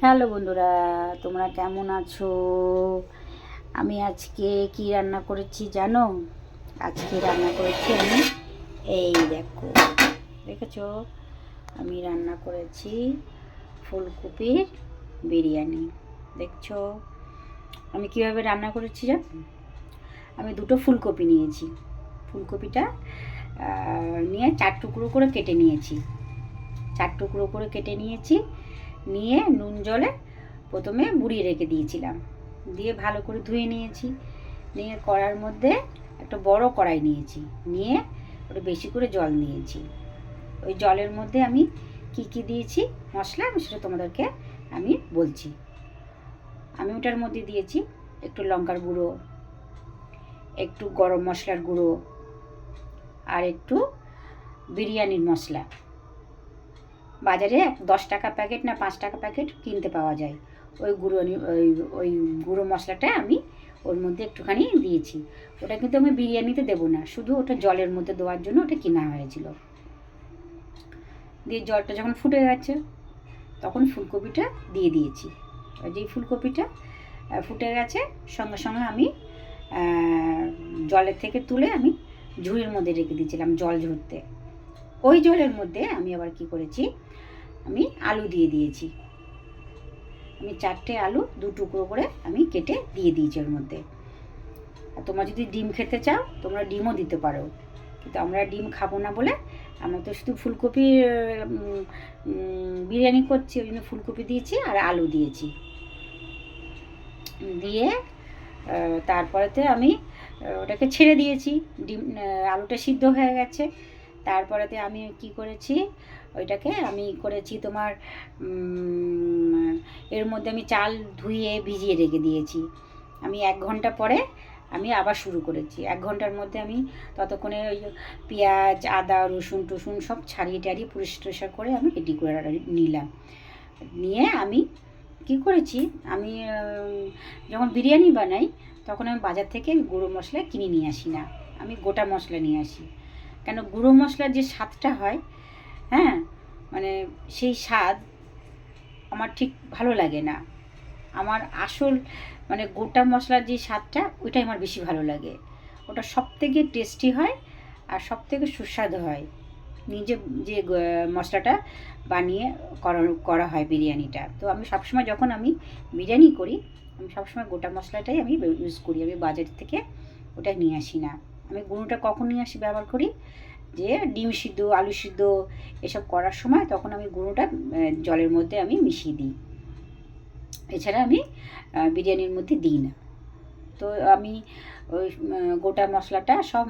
Hello বন্ধুরা, তোমরা কেমন আছো? আমি আজকে কি রান্না করেছি জানো? আজকে রান্না করেছি আমি, এই দেখো, দেখেছো? আমি রান্না করেছি ফুলকপির বিরিয়ানি। দেখছো আমি কিভাবে রান্না করেছি জানো? আমি দুটো ফুলকপি নিয়েছি। ফুলকপিটা নিয়ে 4 টুকরো করে কেটে নিয়েছি। 4 টুকরো করে কেটে নিয়েছি, নিয়ে নুন জলে প্রথমে বুড়িয়ে রেখে দিয়েছিলাম, দিয়ে ভালো করে ধুয়ে নিয়েছি। নিয়ে কড়ার মধ্যে একটা বড় কড়াই নিয়েছি, নিয়ে ওটা বেশি করে জল নিয়েছি। ওই জলের মধ্যে আমি কি কি দিয়েছি মশলা, আমি সেটা তোমাদেরকে আমি বলছি। আমি ওটার মধ্যে দিয়েছি একটু লঙ্কার গুঁড়ো, একটু গরম মশলার গুঁড়ো, আর একটু বিরিয়ানির মশলা। বাজারে 10 টাকা প্যাকেট না 5 টাকা প্যাকেট কিনতে পাওয়া যায়। ওই ওই গুঁড়ো মশলাটা আমি ওর মধ্যে একটুখানি দিয়েছি। ওটা কিন্তু আমি বিরিয়ানিতে দেবো না, শুধু ওটা জলের মধ্যে দেওয়ার জন্য ওটা কেনা হয়েছিল। দিয়ে জলটা যখন ফুটে গেছে তখন ফুলকপিটা দিয়ে দিয়েছি। যেই ফুলকপিটা ফুটে গেছে সঙ্গে সঙ্গে আমি জলের থেকে তুলে আমি ঝুড়ির মধ্যে রেখে দিয়েছিলাম জল ঝরতে। ওই জলের মধ্যে আমি আবার কি করেছি, আমি আলু দিয়ে দিয়েছি। আমি 4টে আলু 2 টুকরো করে আমি কেটে দিয়ে দিয়েছি ওর মধ্যে। আর তোমরা যদি ডিম খেতে চাও তোমরা ডিমও দিতে পারো, কিন্তু আমরা ডিম খাবো না বলে আমরা তো শুধু ফুলকপি বিরিয়ানি করছি, ওই জন্য ফুলকপি দিয়েছি আর আলু দিয়েছি। দিয়ে তারপরেতে আমি ওটাকে ছেড়ে দিয়েছি। ডিম আলুটা সিদ্ধ হয়ে গেছে। তারপরেতে আমি কি করেছি, ওইটাকে আমি করেছি তোমার এর মধ্যে আমি চাল ধুয়ে ভিজিয়ে রেখে দিয়েছি। আমি 1 ঘন্টা পরে আমি আবার শুরু করেছি। 1 ঘন্টার মধ্যে আমি ততক্ষণে ওই পেঁয়াজ আদা রসুন টসুন সব ছাড়িয়ে টাড়িয়ে পরিষ্কার করে আমি রেডি করে নিলাম। নিয়ে আমি কি করেছি, আমি যখন বিরিয়ানি বানাই তখন আমি বাজার থেকে গুঁড়ো মশলা কিনে নিয়ে আসি না, আমি গোটা মশলা নিয়ে আসি। কেন, গুঁড়ো মশলার যে স্বাদটা হয়, হ্যাঁ, মানে সেই স্বাদ আমার ঠিক ভালো লাগে না। আমার আসল মানে গোটা মশলার যে স্বাদটা ওইটাই আমার বেশি ভালো লাগে। ওটা সবথেকে টেস্টি হয় আর সবথেকে সুস্বাদু হয়। নিজে যে মশলাটা বানিয়ে করা হয় বিরিয়ানিটা। তো আমি সবসময় যখন আমি বিরিয়ানি করি আমি সবসময় গোটা মশলাটাই আমি ইউজ করি। আমি বাজার থেকে ওটা নিয়ে আসি না। আমি গুঁড়োটা কখন নিয়ে আসি ব্যবহার করি, যে ডিম সিদ্ধ আলু সিদ্ধ এসব করার সময় তখন আমি গুঁড়োটা জলের মধ্যে আমি মিশিয়ে দিই। এছাড়া আমি বিরিয়ানির মধ্যে দিই না। তো আমি ওই গোটা মশলাটা সব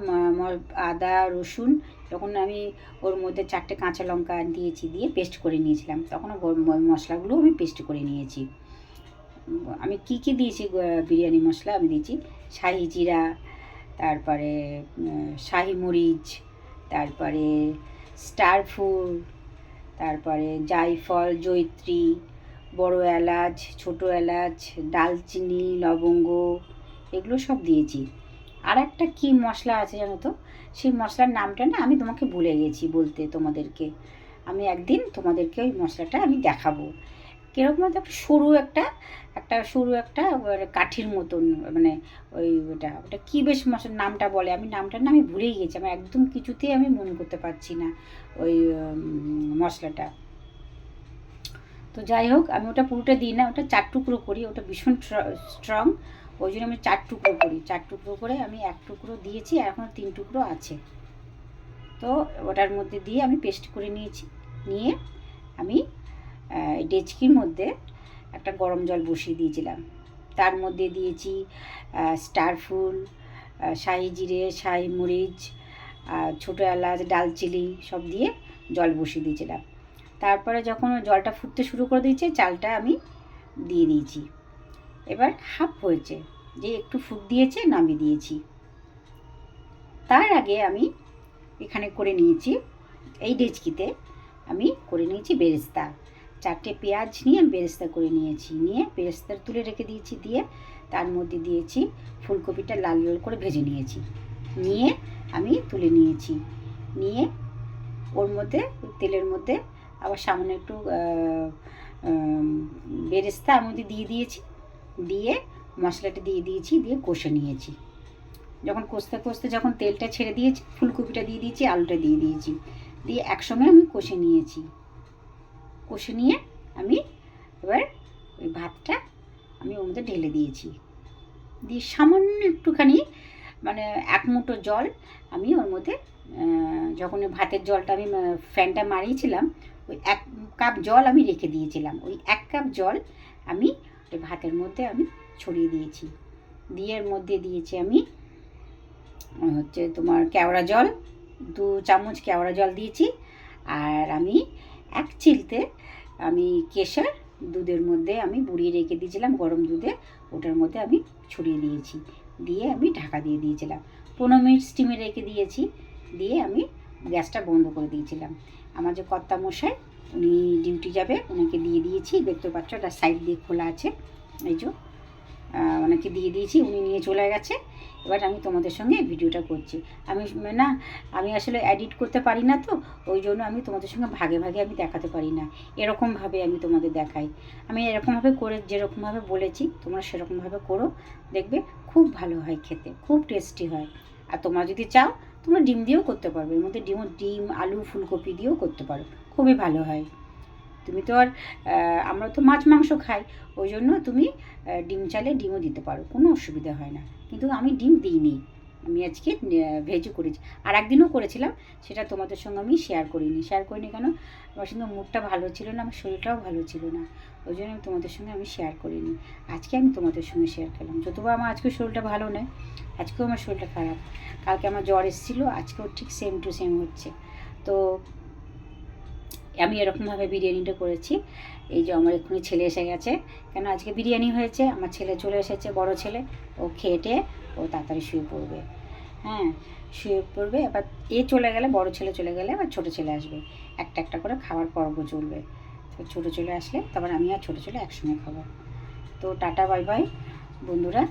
আদা রসুন যখন আমি ওর মধ্যে 4টে কাঁচা লঙ্কা দিয়েছি, দিয়ে পেস্ট করে নিয়েছিলাম, তখন মশলাগুলো আমি পেস্ট করে নিয়েছি। আমি কি কি দিয়েছি বিরিয়ানি মশলা, আমি দিয়েছি শাহি জিরা, তারপরে শাহি মরিচ, তারপরে স্টার ফুল, তারপরে জায়ফল জয়িত্রী, বড় এলাচ ছোটো এলাচ দালচিনি লবঙ্গ, এগুলো সব দিয়েছি। আর একটা কী মশলা আছে জানো তো, সেই মশলার নামটা না আমি তোমাকে ভুলে গেছি বলতে তোমাদেরকে। আমি একদিন তোমাদেরকে ওই মশলাটা আমি দেখাবো। কীরকম একটা সরু একটা সরু একটা কাঠির মতন, মানে ওটা কী বেশ মশলার নামটা বলে, আমি নামটা না আমি ভুলেই গেছি, আমার একদম কিছুতেই আমি মনে করতে পারছি না ওই মশলাটা। তো যাই হোক, আমি ওটা পুরোটা দিই না, ওটা 4 টুকরো করি, ওটা ভীষণ স্ট্রং, ওই জন্য আমি 4 টুকরো করি। 4 টুকরো করে আমি 1 টুকরো দিয়েছি, আর এখনও 3 টুকরো আছে। তো ওটার মধ্যে দিয়ে আমি পেস্ট করে নিয়েছি। নিয়ে আমি ডেচকির মধ্যে একটা গরম জল বসিয়ে দিয়েছিলাম, তার মধ্যে দিয়েছি স্টার ফুল, শাহি জিরে শাহি মরিচ, ছোটো এলাচ দালচিনি সব দিয়ে জল বসিয়ে দিয়েছিলাম। তারপরে যখন জলটা ফুটতে শুরু করে দিয়েছে চালটা আমি দিয়ে দিয়েছি। এবার হাফ হয়েছে, যে একটু ফুট দিয়েছে নামিয়ে দিয়েছি। তার আগে আমি এখানে করে নিয়েছি, এই ডেচকিতে আমি করে নিয়েছি বেরেস্তা। 4টে পেঁয়াজ নিয়ে আমি বেরেস্তা করে নিয়েছি, নিয়ে বেরেস্তা তুলে রেখে দিয়েছি। দিয়ে তার মধ্যে দিয়েছি ফুলকপিটা লাল লাল করে ভেজে নিয়েছি, নিয়ে আমি তুলে নিয়েছি। নিয়ে ওর মধ্যে তেলের মধ্যে আবার সামান্য একটু বেরেস্তা আমি মধ্যে দিয়ে দিয়েছি, দিয়ে মশলাটা দিয়ে দিয়েছি, দিয়ে কষে নিয়েছি। যখন কষতে কষতে যখন তেলটা ছেড়ে দিয়েছি, ফুলকপিটা দিয়ে দিয়েছি, আলুটা দিয়ে দিয়েছি, দিয়ে একসঙ্গে আমি কষে নিয়েছি। কষে নিয়ে আমি এবার ওই ভাতটা আমি ওর মধ্যে ঢেলে দিয়েছি, দিয়ে সামান্য একটুখানি মানে 1 মুঠো জল আমি ওর মধ্যে, যখন ভাতের জলটা আমি ফ্যানটা মারিয়েছিলাম, ওই 1 কাপ জল আমি রেখে দিয়েছিলাম, ওই 1 কাপ জল আমি ওই ভাতের মধ্যে আমি ছড়িয়ে দিয়েছি। দিয়ে এর মধ্যে দিয়েছি আমি হচ্ছে তোমার কেওড়া জল, 2 চামচ কেওড়া জল দিয়েছি। আর আমি 1 চিলতে আমি কেশর দুধের মধ্যে আমি বুড়িয়ে রেখে দিয়েছিলাম, গরম দুধে, ওটার মধ্যে আমি ছড়িয়ে দিয়েছি, দিয়ে আমি ঢাকা দিয়ে দিয়েছিলাম। 15 মিনিট স্টিমে রেখে দিয়েছি, দিয়ে আমি গ্যাসটা বন্ধ করে দিয়েছিলাম। আমার যে কর্তামশাই উনি ডিউটি যাবে, ওনাকে দিয়ে দিয়েছি, দেখতে পাচ্ছ একটা সাইড দিয়ে খোলা আছে, এই যে ওনাকে দিয়ে দিয়েছি, উনি নিয়ে চলে গেছে। এবার আমি তোমাদের সঙ্গে ভিডিওটা করছি। আমি না, আমি আসলে এডিট করতে পারি না, তো ওই জন্য আমি তোমাদের সঙ্গে ভাগে ভাগে আমি দেখাতে পারি না, এরকমভাবে আমি তোমাদের দেখাই। আমি এরকমভাবে করে যেরকমভাবে বলেছি তোমরা সেরকমভাবে করো, দেখবে খুব ভালো হয় খেতে, খুব টেস্টি হয়। আর তোমরা যদি চাও তোমরা ডিম দিয়েও করতে পারবে, এর মধ্যে ডিম আলু ফুলকপি দিয়েও করতে পারো, খুবই ভালো হয়। তুমি তো আর আমরা তো মাছ মাংস খাই, ওই জন্য তুমি ডিম চাইলে ডিমও দিতে পারো, কোনো অসুবিধা হয় না। কিন্তু আমি ডিম দিইনি, আমি আজকে ভেজও করেছি। আর একদিনও করেছিলাম, সেটা তোমাদের সঙ্গে আমি শেয়ার করিনি কেন, আমার সঙ্গে মুডটা ভালো ছিল না, আমার শরীরটাও ভালো ছিল না, ওই জন্য আমি তোমাদের সঙ্গে আমি শেয়ার করিনি। আজকে আমি তোমাদের সঙ্গে শেয়ার করলাম, যতবা আমার আজকে শরীরটা ভালো নয়, আজকেও আমার শরীরটা খারাপ, কালকে আমার জ্বর এসেছিলো, আজকেও ঠিক সেম টু সেম হচ্ছে। তো আমি এরকমভাবে বিরিয়ানিটা করেছি। এই যে আমার এক্ষুনি ছেলে এসে গেছে, কেন আজকে বিরিয়ানি হয়েছে, আমার ছেলে চলে এসেছে, বড় ছেলে, ও খেটে ও তাড়াতাড়ি শুয়ে পড়বে। হ্যাঁ, শুয়ে পড়বে। এবার চলে গেলে, বড় ছেলে চলে গেলে এবার ছোটো ছেলে আসবে, একটা একটা করে খাওয়ার পর্ব চলবে। তো ছোটো ছেলে আসলে তারপর আমি আর ছোটো ছেলে একসঙ্গে খাবো। তো টাটা বাই বাই বন্ধুরা,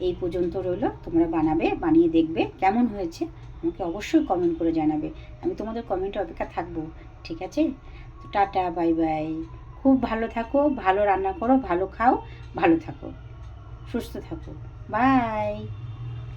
এই পর্যন্ত রইলো। তোমরা বানাবে, বানিয়ে দেখবে কেমন হয়েছে, আমাকে অবশ্যই কমেন্ট করে জানাবে, আমি তোমাদের কমেন্টে অপেক্ষা থাকবো, ঠিক আছে? তো টাটা বাই বাই, খুব ভালো থাকো, ভালো রান্না করো, ভালো খাও, ভালো থাকো, সুস্থ থাকো, বাই।